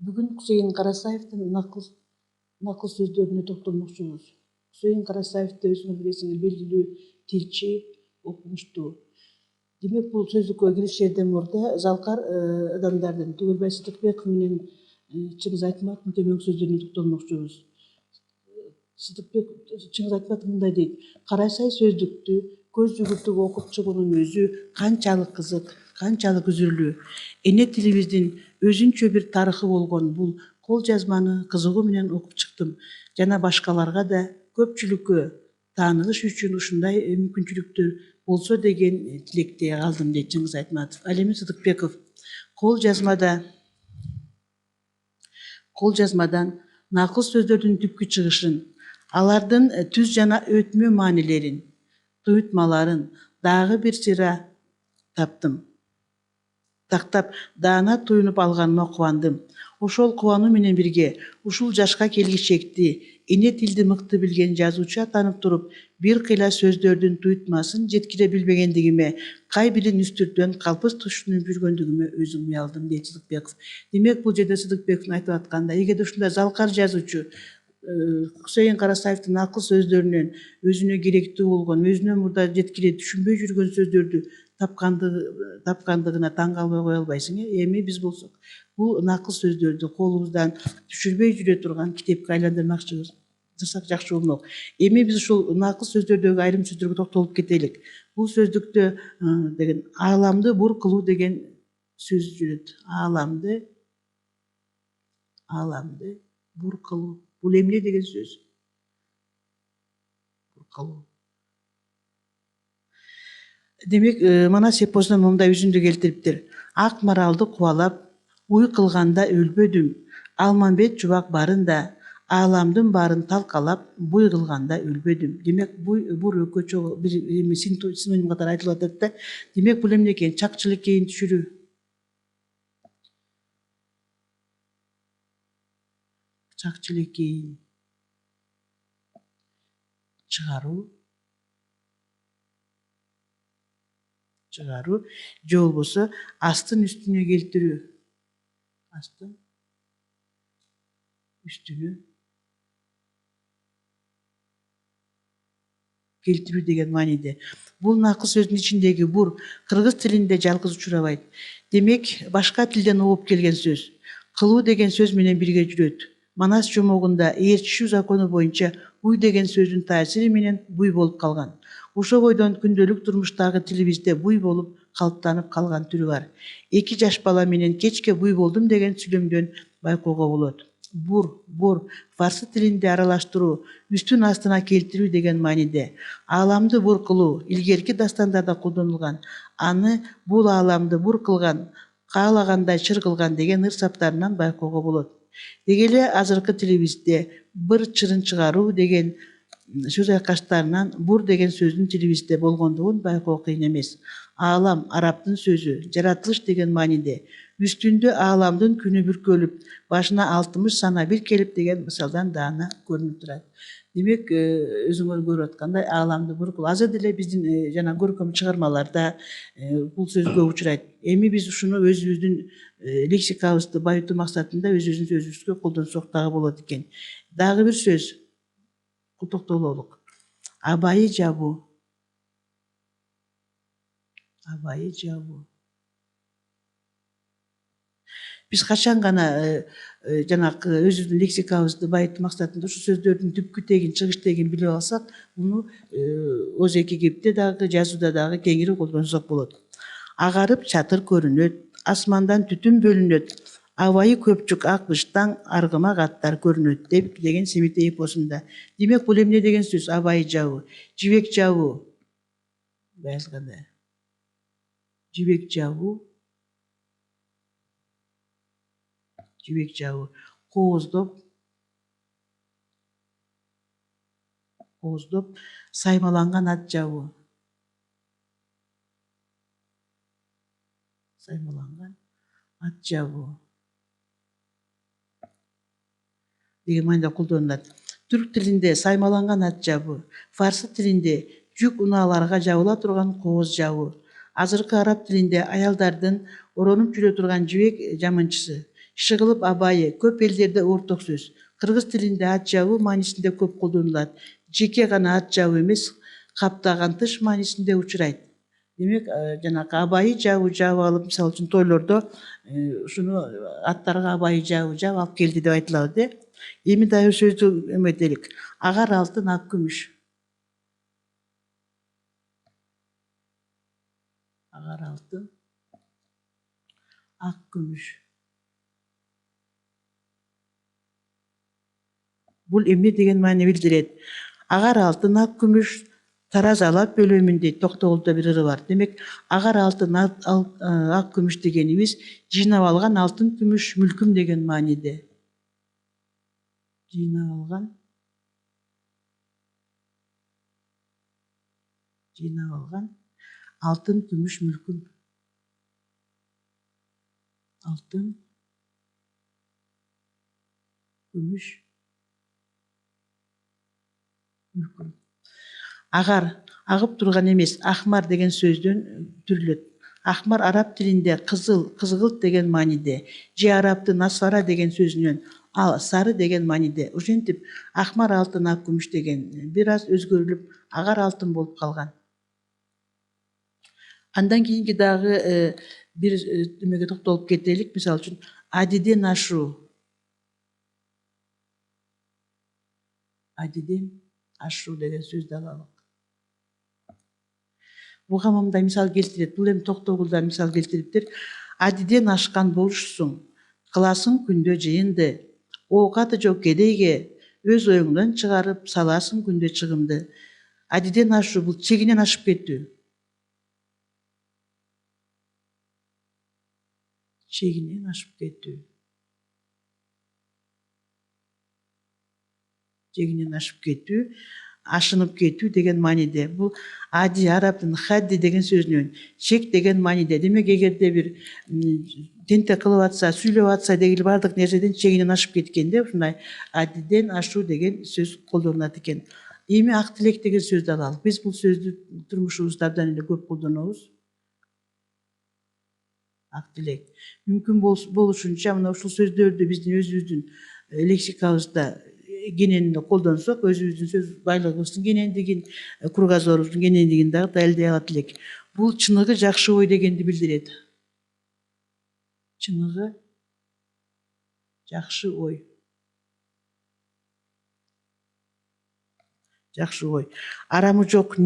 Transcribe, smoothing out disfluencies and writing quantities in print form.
Бүгін Құсейін Қарасаевтың нақыл сөздеріне тоқталмақшымыз. Құсейін Қарасаев та өзіңіз білесіңіз, белгілі тілші, оқымышты. Демек, бұл сөздікке кірішерден орта жалқар адамдардың Түгелбай Сыдықбеков менен Чыңгыз Айтматовдың төменгі сөздеріне тоқталмақшымыз. Чыңгыз Айтматов мындай дейт: Карасай сөздүктү көз жүгүртүп окуп чыгуунун өзү канчалык кызык, канчалык үзүрлүү. Эне тилибиздин өзүнчө бир тарыхы болгон бул кол жазманы кызыгуу менен окуп чыктым жана башкаларга да көпчүлүккө тааныш үчүн ушундай мүмкүнчүлүктөр болсо деген тилекте калдым, дейт Чыңгыз Айтматов. Ал эми Сыдыкбеков кол жазмадан накыл сөздөрдүн түпкү чыгышын, алардын түз жана өтмө маанилерин, туйутмаларын дагы бир сыйра тактап даана туюнуп алганыма кубандым. Ошол кубануу менен бирге ушул жашка келгичекти эне тилди мыкты билген жазуучу атанып туруп, бир кыйла сөздөрдүн туйутмасын жеткире билбегендигиме, кай бирин үстүртөн калпыз түшүнүп жүргөндүгүмө өзүм уялдым, дейт Сыдыкбеков. Демек, бул жерде Сыдыкбековдун айтып аткандай, эгерде ушундай залкар жазуучу Құсейін Қарасаевтың акыл сөздөрүнөн өзүнө керектүү болгон, өзүнө мурда жеткире түшүнбөй жүргөн сөздөрдү тапкандыгына таң калбай кое албайсың. Эми биз болсок бул накыл сөздөрдү колубуздан түшүрбөй жүрө турган китепке айландырмакчыбыз. Жакшы болмок. Эми биз ушул накыл сөздөрдөгү айрым сөздөргө токтолуп кетелик. Бул сөздүктө деген ааламды бур кылуу деген сөз жүрөт. Ааламды бур кылуу. Бул эмне деген сөз? Бур кылуу. Демек, Манас эпосунан мындай үзүндү келтириптир. Ак маралды кубалап, уй кылганда өлбөдүм. Алмамбет жубак барында, ааламдын баарын талкалап, буй кылганда өлбөдүм. Демек, бур экөөчө бир синоним катары айтылып атат да. Демек, бул эмне экен? Чакчылекейин түшүрүү. Чакчылекейин чыгаруу, же болбосо астын үстүнө келтирүү. Астын үстүнө келтирүү деген мааниде. Бул накыл сөздүн ичиндеги бур кыргыз тилинде жалгыз учурабайт. Демек, башка тилден угуп келген сөз. Кылуу деген сөз менен бирге жүрөт. Манас жомогунда ээрчишүү закону боюнча уй деген сөздүн таасири менен буй болуп калган. Ошо бойдон күндөлүк турмуштагы тилибизде буй болуп калыптанып калган түрү бар. Эки жаш бала менен кечке буй болдум деген сүйлөмдөн байкоого болот. Бур фарсы тилинде аралаштыруу, үстүн астына келтирүү деген мааниде. Ааламды бур кылуу илгерки дастандарда колдонулган. Аны бул ааламды бур кылган, каалагандай чыр кылган деген ыр-саптарынан байкоого болот. Деги эле азыркы тилибизде быр чырын чыгаруу деген сөз айкаштарынан бур деген сөздүн тилибизде болгондугун байкоо кыйын эмес. Аалам арабтын сөзү, жаратылыш деген мааниде. Үстүндө ааламдын күнү бүркөлүп, башына 60 сана бир келип деген мисалдан даана көрүнүп турат. Демек, өзүңөр көрүп аткандай, ааламды бур кылуу. Азыр деле биздин жана көркөм чыгармаларда бул сөз көп учурайт. Эми биз ушуну өзүбүздүн лексикабызды байытуу максатында өзүбүздүн сөзүбүзгө колдонсок дагы болот экен. Дагы бир сөз токтололук. Абайы жабуу. Абайы жабуу. Биз качан гана жанагы өзүбүздүн лексикабызды байытуу максатында ушу сөздөрдүн түпкү тегин, чыгыш тегин билип алсак, муну өзеки кепте дагы, жазууда дагы кеңири колдонсок болот. Агарып чатыр көрүнөт, асмандан түтүн бөлүнөт, абайы көпчүк ак быштаң, аргымак аттар көрүнөт деген Семетей эпосунда. Демек, бул эмне деген сөз? Абайы жабуу. Жибек жабуу. Жазганда. Жибек жабуу. Жибек жабуу. Кооздоп саймаланган ат жабуу. Саймаланган ат жабуу деген маанидә колдонулат. Түрк тилинде саймаланган ат жабуу, фарсы тилинде жүк унааларга жабыла турган кооз жабуу, азыркы араб тилинде аялдардын оронуп жүрө турган жибек жамынчысы, Шыгылып абайы көп элдерде орток сөз. Кыргыз тилинде ат жабуу маанисинде көп колдонулат. Жеке гана ат жабуу эмес, каптаган тыш маанисинде учурайт. Демек, жанагы абайы жабып алып, мисалы үчүн тойлордо ушуну аттарга абайы жабып алып келди деп айтылабы да. Эми дагы сөздү эметелик. Агар алтын, ак күмүш. Агар алтын, ак күмүш. Бул эмне деген маани билдирет? Агар алтын, ак күмүш таразалап бөлөмүн дейт. Токтогулда бир ыры бар. Демек, агар алтын, ак күмүш дегенибиз жыйнап алган алтын, күмүш, мүлкүм деген мааниде. Жыйнап алган алтын, күмүш, мүлкүм. Алтын, күмүш, мүлкүм. Агар агып турган эмес, ахмар деген сөздөн түрүлөт. Ахмар араб тилинде кызыл, кызгылт деген мааниде, же арабтын асфара деген сөзүнөн сары деген мааниде. Ошентип ахмар алтын, ак күмүш деген бир аз өзгөрүлүп агар алтын болуп калган. Андан кийинки дагы бир эмеге токтолуп кетелик. Мисалы үчүн адиден ашуу. Адиден ашуу деген сөздү алалык. Буга мындай мисал келтирет. Бул эми Токтогулдан мисал келтириптир. Адиден ашкан болушсуң, кыласың күндө жыйынды. Оокаты жок кедейге өз оюңдан чыгарып саласың күндө чыгымды. Адиден ашуу бул чегинен ашып кетүү. Чегинен ашып кетүү. Чегинен ашып кетүү, ашынып кетүү деген мааниде. Бул ади арабтын хадди деген сөзүнөн чек деген мааниде. Демек, эгерде бир тентек кылып атса, сүйлөп атса дегил бардык нерседен чегинен ашып кеткенде ушундай адиден ашуу деген сөз колдонулат экен. Эми ак тилек деген сөздү алалык. Биз бул сөздү турмушубузда абдан эле көп колдонобуз. Ак тилек. Мүмкүн болушунча мына ушул сөздөрдү биздин өзүбүздүн лексикабызда кенен колдонсок, өзүбүздүн сөз байлыгыбыздын кенендигин, кругозорубуздун кенендигин дагы далилдей алат элек. Бул чыныгы жакшы ой дегенди билдирет. Чыныгы жакшы ой. Жакшы ой. Арамы жок